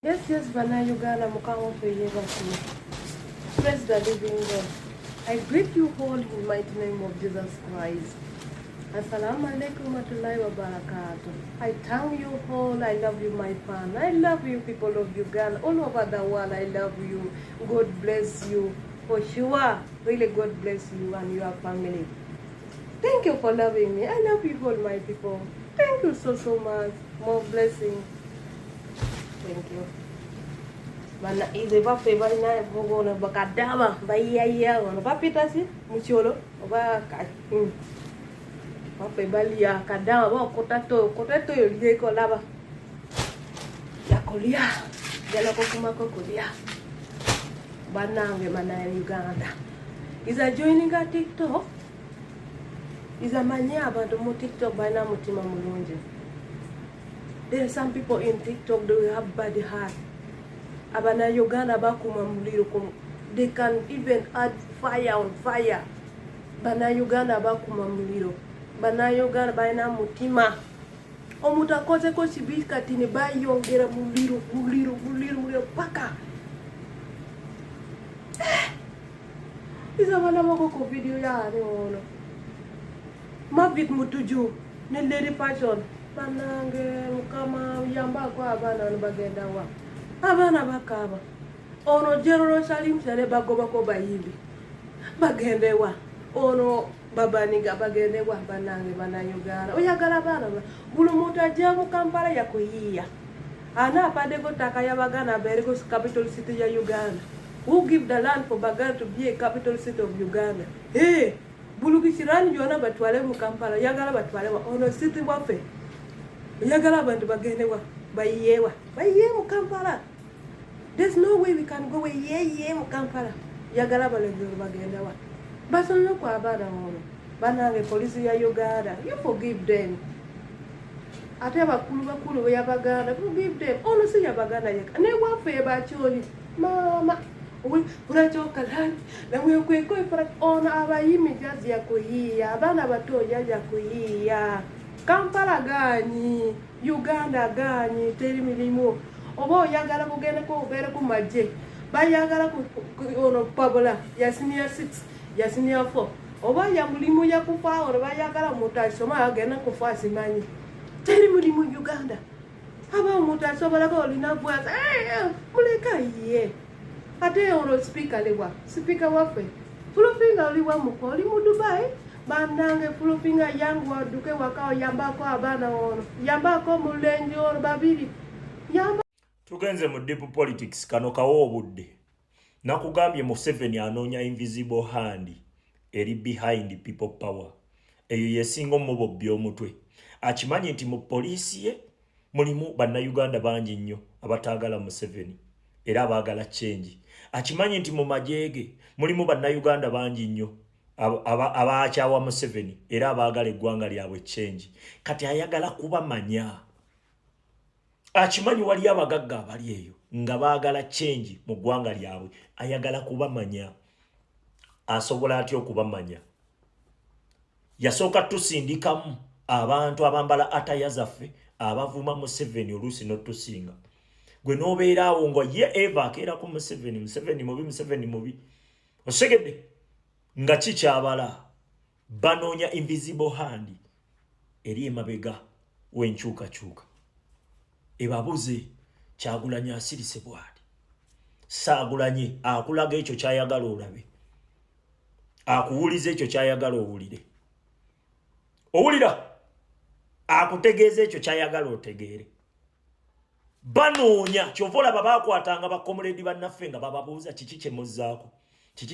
Yes, Bana Uganda Mukama for Yevaku. Praise the living God. I greet you all in the mighty name of Jesus Christ. Assalamu alaikum warahmatullahi wabarakatuh. I thank you all. I love you, my fan. I love you, people of Uganda. All over the world, I love you. God bless you. For sure. Really, God bless you and your family. Thank you for loving me. I love you all, my people. Thank you so much. More blessing. Thank you. Mana ize ba fe ba na bogo na bakadama ba iya wana ba pitasi mucholo ba ka ba fe ba lia kadama ba kotato yo lie ko laba ya kolia ya la ko kuma ko kolia banange mana Uganda iza joining a TikTok iza manya abantu mu TikTok bana mutima mulunje. There are some people in TikTok that have bad heart. Abana Uganda bakuma muliro kum. They can even add fire on fire. Bana Uganda bakuma muliro. Bana Uganda baina mutima. Omuta koze ko sibika tini bayongera muliro paka. Isa bana mako ko video ya ne ono. Mabit mutuju ne lady fashion. Banange mukama yamba kwa abana bagenda wa abana bakaba ono Jerusalem sale bagoba ko bayimbi bagende wa ono babaniga bagende wa banange bana Uganda oyagala bana bulu mutaja mu Kampala yakuyiya ana pade ko takaya bagana bere ko capital city ya Uganda. Who give the land for Bagana to be a capital city of Uganda? Hey, bulu kisirani yona batwale mu Kampala yagala batwale wa ono city wafe yagala bantu bagende wa bayewa mu Kampala. There's no way we can go mu Kampala yagala balego bagende wa basono kwa abana ono banange police ya Uganda. You forgive them. Ate bakulu ya Baganda, forgive them. Ono si ya Baganda yaka ne wafe ba choli mama we urachoka lani na we kweko ifara ono abayimi jazi ya kuhiya abana bato yaja kuhiya Kampala gani, Uganda gani, teri milimo. Obo yagala kugenda ko bere ku maje. Ba yagala ku ono pabola ya senior 6, ya senior 4. Obo ya mulimo ya kufa oro ba yagala mutasho ma agenda kufa simanyi. Teri milimo Uganda. Aba mutasho bala ko lina bwaza. Muleka ye. Ate ono speaker lewa. Speaker wafe. Fulufinga oliwa mukoli mu Dubai. Banange fulupinga yangu waduke wakao yambako abana ono yambako mulenje ono babiri yamba tugenze mu deep politics kano kawo obudde nakugambye Museveni anonya invisible hand eri behind people power eyo yesingo mubo byomutwe akimanyi nti mu police ye mulimu banna Uganda bangi nnyo abatagala Museveni era abagala change akimanyi nti mu majege mulimu banna Uganda bangi nnyo abaachawa Museveni era abagala eggwanga lyabwe change kati ayagala kuba manya akimanyi wali abagagga abali eyo nga baagala change mu ggwanga lyabwe ayagala kuba manya asobola atyo kuba manya yasooka tusindikamu abantu abambala atayazaffe abavuma Museveni oluusi n'otusinga gwe n'obeeraawo ngo ye eva akeera ku Museveni mubi osegedde nga kikyabala banoonya invisible hand eri emabega w'enkyukakyuka ebabuze Kyagulanyi asirise bw'ati Saagulanyi akulaga ekyo kyayagala olabe akuwuliza ekyo kyayagala owulire owulira akutegeeza ekyo kyayagala otegeere banoonya kyova olaba baakwatanga bakomuledi bannaffe nga bababuuza kiki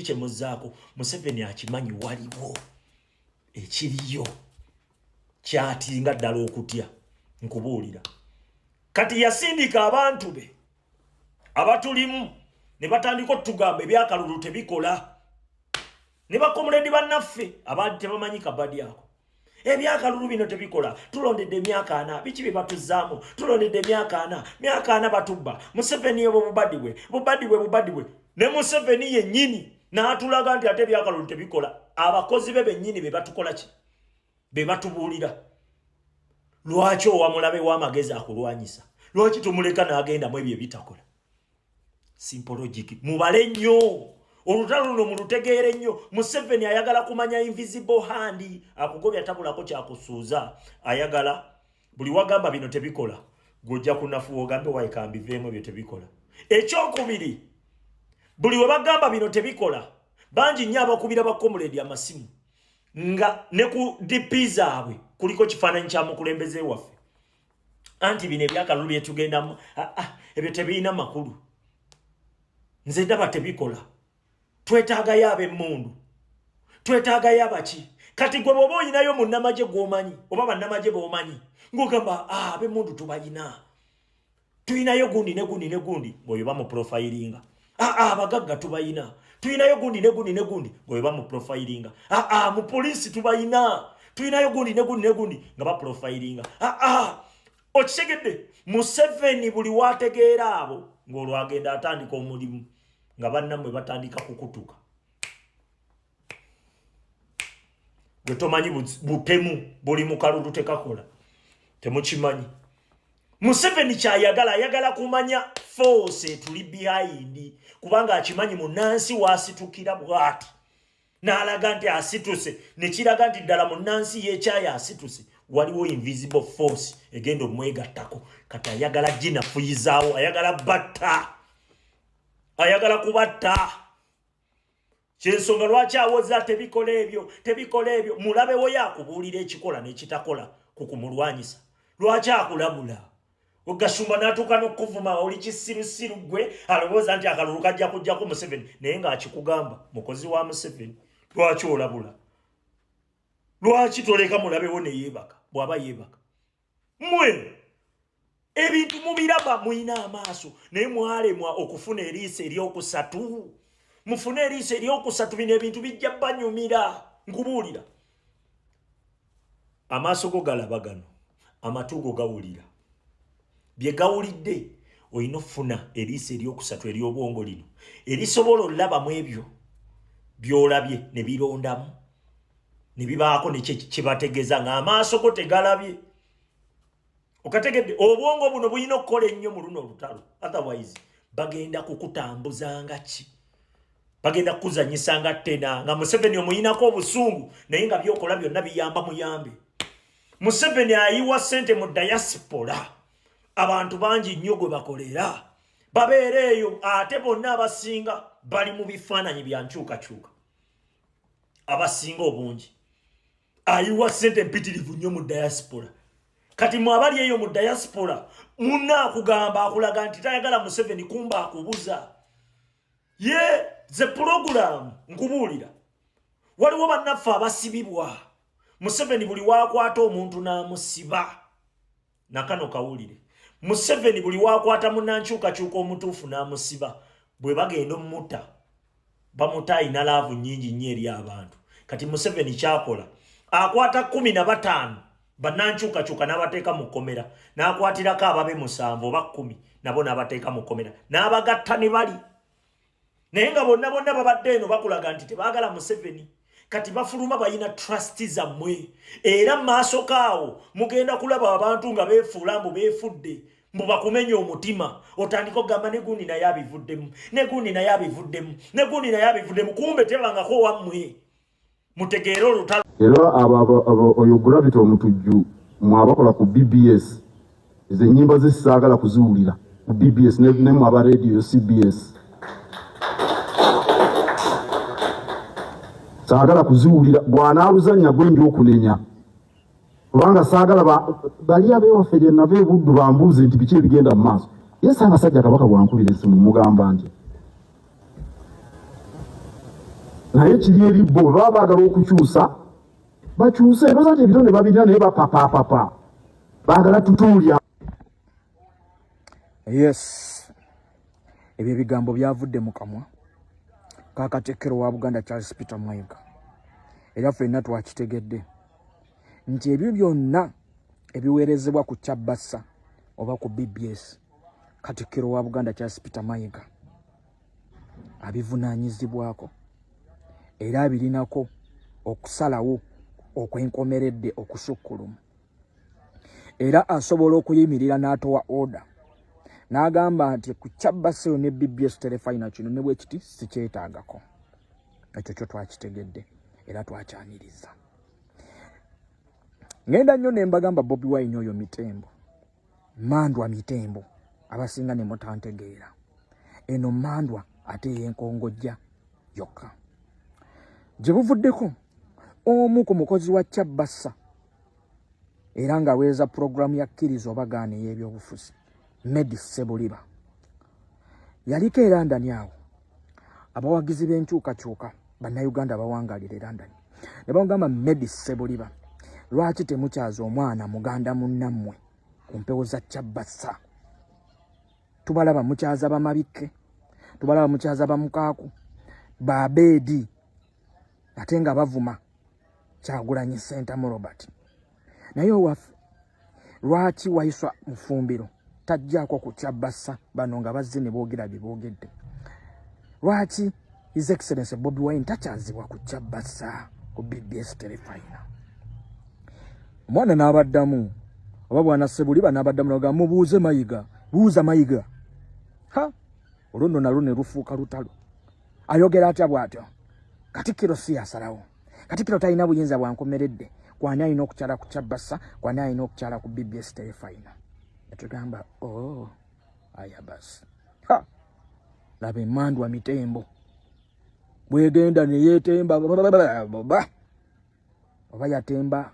kyemuzzaako Museveni akimanyi waliwo ekiriyo kyatinga ddala okutya nkubuulira kati yasindika abantu be abatulimu ne batandika otugamba ebyakalulu tebikola ne bakomuledi bannaffe abandi tebamanyi kabadi ako ebyakalulu bino tebikola tulondedde emyaka 4 biki bye batuzzaamu tulondedde emyaka 4 batubba Museveni ebo bubadibwe ne Museveni yennyini n'atulaga nti ate ebyakalulu tebikola abakozi be bennyini be batukola ki be batubuulira lwaki owamulabe w'amagezi akulwanyisa Lwaki tumuleka n'agenda mu ebyo ebitakola? Simple logic. Mubale nnyo. Olutalo luno mulutegeere nnyo. Museveni ayagala kumanya invisible hand. Akugobya tabulako kyakusuuza. Ayagala buli wagamba bino tebikola. Gojja kunafu ogambe wayikambi vemo byo tebikola. Ekyokubiri, buli we bagamba bino tebikola. Banji nnyo abakubira bakomuledi amasimu. Nga ne ku DP zaabwe kuliko kifaananyi kya mukulembeze waffe. Anti bino ebyakalulu bye tugendamu ebyo tebiina makulu. Nze ndaba tebikola. Twetaaga yabe mundu. Twetaaga yabaki. Kati gwe bobo oyinayo munnamaje gwomanyi oba bannamaje bomanyi. Ngogamba abe mundu tubayina. Tuyinayo gundi ne gundi ne gundi ngoyo ba mu profilinga. Abagagga tubayina. Tuyinayo gundi ne gundi ne gundi ngoyo ba mu profilinga. Mu police tubayina. Tuyinayo gundi ne gundi ne gundi nga ba profilinga. Okisegedde Museveni buli wategeera abo ng'olwo agenda atandika omulimu nga bannamwe batandika kukutuka. Gwe tomanyi butemu buli mu kalulu tekakola. Temukimanyi. Museveni ayagala kumanya force tuli behind kubanga akimanyi munansi wasitukira bwati. N'alaga nti asituse ne kiraga nti ddala munansi yekyaya asituse. Waliwo invisible force egenda omwegattako. Kati ayagala jina fuyizaawo, ayagala batta. Ayagala kubatta. Kyensonga lwaki awoza tebikola ebyo. Mulabewo yakubuulira ekikola n'ekitakola kukumulwanyisa. Lwaki akulabula? Ogasumba n'atuuka n'okuvuma oli kisirusiru gwe alowooza nti akalulu kajja kujjako Museveni naye ng'akikugamba mukozi wa Museveni. Lwaki olabula? Lwaki toleka mulabewo ne yeebaka bw'aba yeebaka? Mmwe ebintu mubiraba muyina amaaso naye mwalemwa okufuna eriisa eryokusatu. Mufune eriisa eryokusatu bino ebintu bijja banyumira. Nkubuulira. Amaaso go galaba gano. Amatu go gawulira. Bye gawulidde oyina ofuna eriisa eryokusatu ery'obwongo lino erisobola olaba mu ebyo byolabye ne birondamu ne bibaako ne kyebategeeza ng'amaaso go tegalabye. Okategedde obwongo buno bulina okukola ennyo mu luno olutalo. Otherwise bagenda kukutambuza nga ki? Bagenda kukuzanyisa nga ttena nga Museveni omuyinako obusungu naye nga byokola byonna biyamba muyambe. Museveni ayiwa ssente mu diaspora. Abantu bangi nnyo gwe bakolera. Babeera eyo ate bonna abasinga bali mu bifaananyi bya nkyukakyuka. Abasinga obungi. Ayiwa ssente mpitirivu nnyo mu diaspora. Kati mwabali eyo mu diaspora munna akugamba akulaga nti tayagala Museveni kumba akubuza. Ze program nkubuulira. Waliwo bannaffe abasibibwa. Museveni buli waakwata omuntu n'amusiba. Nakano kawulire. Museveni buli waakwata munnankyukakyuka omutuufu n'amusiba. Bwe bagenda omutta bamuta ayina laavu nnyingi nnyo eri abantu. Kati Museveni kyakola akwata 15 bannankyukakyuka n'abateeka mu kkomera n'akwatirako ababe 7 oba 10 nabo n'abateeka mu kkomera n'abagatta ne bali. Naye nga bonna babadde eno bakulaga nti tebaagala Museveni. Kati bafuluma bayina trust zammwe. Era maaso kaawo mugenda kulaba abantu nga beefuula mbu beefudde mbu bakumenya omutima. Otandika ogamba ne gundi naye abivuddemu, ne gundi naye abivuddemu, ne gundi naye abivuddemu. Kumbe tebangako wammwe. Mutegeere olutalo. Era oyo Gravity omutujju mwabakola ku BBS. Ezo ennyimba ze saagala kuziwulira ku BBS ne mu aba radio CBS. Saagala kuziwulira bw'anaaluzannya gwe ndi okunenya. Kubanga saagala bali abewaffe gye nava ebuddu bambuuze nti biki ebigenda mu maaso. Ye Ssaabasajja Kabaka bwankubira essimu mugamba nti naye kiri eri bo bwe baba baagala okukyusa bakyuse baza nti ebitonde babirina naye bapapapapa baagala tutuulya. Yes, ebyo ebigambo byavudde mu kamwa Kakatekero wa Buganda Charles Peter Mayiga. Era ffenna twakitegedde nti ebyo byonna ebiweerezebwa ku Kyabassa oba ku BBS Katekero wa Buganda Charles Peter Mayiga abivunaanyizibwako era abirinako okusalawo okwenkomeredde okusukkulumu. Era asobola okuyimirira n'atowa order n'agamba nti ku Kyabbaseyo ne BBS Terefayina kino ne bwe kiti sikyetaagako. Ekyo kyo twakitegedde era twakyaniriza. Ngenda nnyo ne mbagamba Bobi Wine oyo mitembo. Mandwa mitembo. Abasinga ne mutantegeera. Eno mandwa ate yenkongojja yokka. Gye buvuddeko omu ku mukozi wa Kyabbasa era nga weeza programu ya kkiriza oba gaana ey'ebyobufuzi Medi Sebuliba yaliko e London awo abawagizi b'enkyukakyuka bannayuganda bawangalira e London ne bamugamba Medi Sebuliba, lwaki temukyaza omwana muganda munnammwe ku mpewo za Kyabbasa? Tubalaba mukyaza bamabikke, tubalaba mukyaza bamukaaku, Babeedi ate nga bavuma Kyagulanyi Ssentamu Robert. Naye owaffe lwaki wayiswa mufumbiro tajjaako ku Kyabbasa bano nga bazze ne boogera bye boogedde? Lwaki His Excellency Bobi Wine takyazibwa ku Kyabbasa ku BBS Terefayina? Omwana n'abaddamu oba bwana Sebuliba n'abaddamu n'agamba mubuuze Mayiga, buuza Mayiga. Oluno nalwo ne lufuuka lutalo. Ayogera atya bw'atyo? Katikkiro si yasalawo. Katikkiro talina buyinza bwankomeredde. Kwani alina okukyala ku Kyabbasa, kwani alina okukyala ku BBS Terefayina. Netugamba aya basi. Laba emmandwa mitembo. Bwegenda ne yeetemba oba yatemba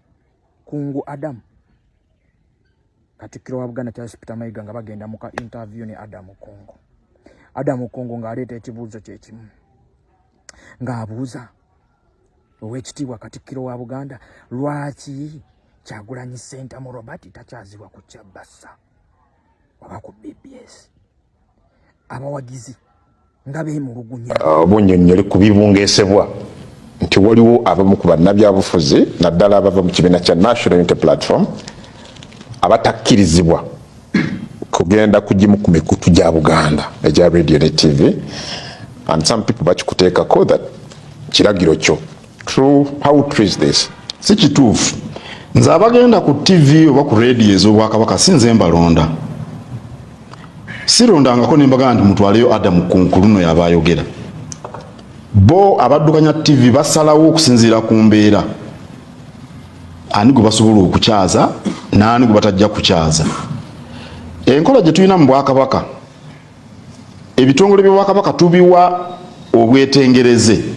Kungu Adam. Katikkiro wa Buganda Charles Peter Mayiga nga bagenda mu ka interview ne Adam Kongo. Adam Kongo ng'aleeta ekibuuzo kye kimu. Ng'abuuza Oweekitiibwa Katikkiro wa Buganda, lwaki Kyagulanyi Ssentamu Robert takyazibwa ku Kyabbasa oba ku BBS? Abawagizi nga beemulugunya. Bunnyonnyole ku bibungeesebwa nti waliwo abamu ku bannabyabufuzi naddala abava mu kibiina kya National Unity Platform abatakkirizibwa kugenda kugimu ku mikutu gya Buganda egya radio ne TV, and some people bakikuteekako that kiragiro kyo. True, how true is this? Si kituufu. Nze abagenda ku TV oba ku radio ez'Obwakabaka sinze mbalonda. Sirondangako ne mbagamba nti mutwaleyo Adam Kunkuluno yaba ayogera. Bo abaddukanya TV basalawo okusinziira ku mbeera. Ani gwe basobola okukyaza n'ani gwe batajja kukyaza. Enkola gye tulina mu Bwakabaka, ebitongole by'Obwakabaka tubiwa obwetengereze.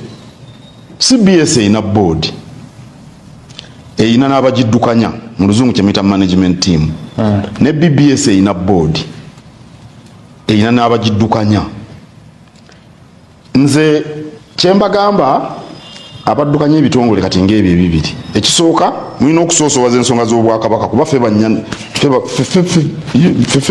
CBS erina board, erina n'abagiddukanya mu luzungu kye muyita management team, ne BBS erina board, erina n'abagiddukanya. Nze kye mbagamba abaddukanya ebitongole kati ng'ebyo ebibiri. Ekisooka mulina okusoosowaza ensonga z'Obwakabaka kuba ffe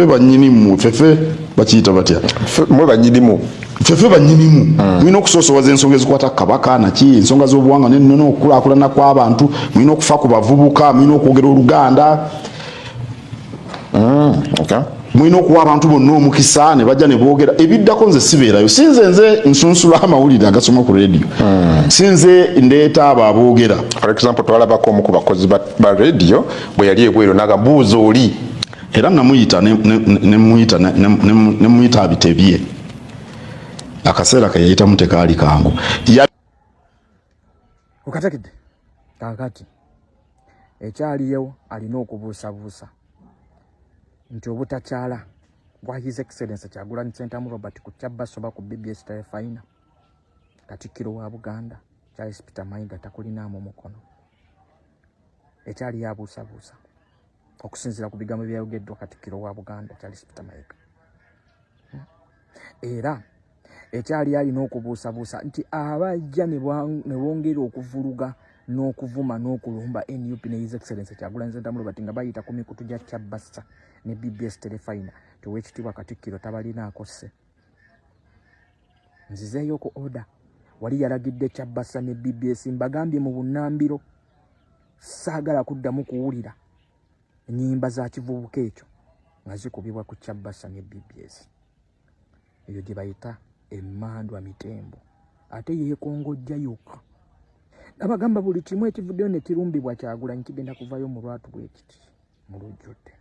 bannyinimu, ffe bakiyita batya? Mwe bannyinimu. Ffe bannyinimu. Mulina okusoosowaza ensonga ezikwata Kabaka naki, ensonga z'obuwangwa n'okukulaakulana kw'abantu, mulina okufa ku bavubuka, mulina okwogera Oluganda. Mulina okuwa abantu bonna omukisa ne bajja ne boogera. Ebiddako nze sibeerayo. Sinze nze nsunsula amawulire agasoma ku radio. Sinze ndeeta abo aboogera. For example, twalabako omu ku bakozi ba radio bwe yali ebweru n'agabuuza oli. Era namuyita nemuyita abitebye. Akaseera ke yayitamu tekaali kangu. Okategedde kakati ekyaliyo alina okubuusabuusa nti obutakyala bwa His Excellency Kyagulanyi Ssentamu Robert ku Kyabbasa oba ku BBS Terefayina, Katikkiro wa Buganda Charles Peter Mayiga takulinaamu mukono. Ekyali yabuusabuusa okusinziira ku bigambo byayogeddwa Katikkiro wa Buganda Charles Peter Mayiga. Era ekyali alina okubuusabuusa nti abajja ne bongera okuvuluga n'okuvuma n'okulumba NUP ne His Excellency Kyagulanyi Ssentamu Robert nga bayita ku mikutu gya Kyabbasa ne BBS Terefayina, Oweekitiibwa Katikkiro tabalinaako sse. Nzizeeyo ku order wali yalagidde Kyabbasa ne BBS, mbagambye mu bunnambiro saagala kuddamu kuwulira ennyimba za kivubuka ekyo nga zikubibwa ku Kyabbasa ne BBS. Eyo gye bayita emmandwa mitembo, ate yeekongojja yokka. Nabagamba buli kimu ekivuddeyo ne kirumbibwa Kyagulanyi kigenda kuvayo mu lwatu bwe kiti mu lujjudde.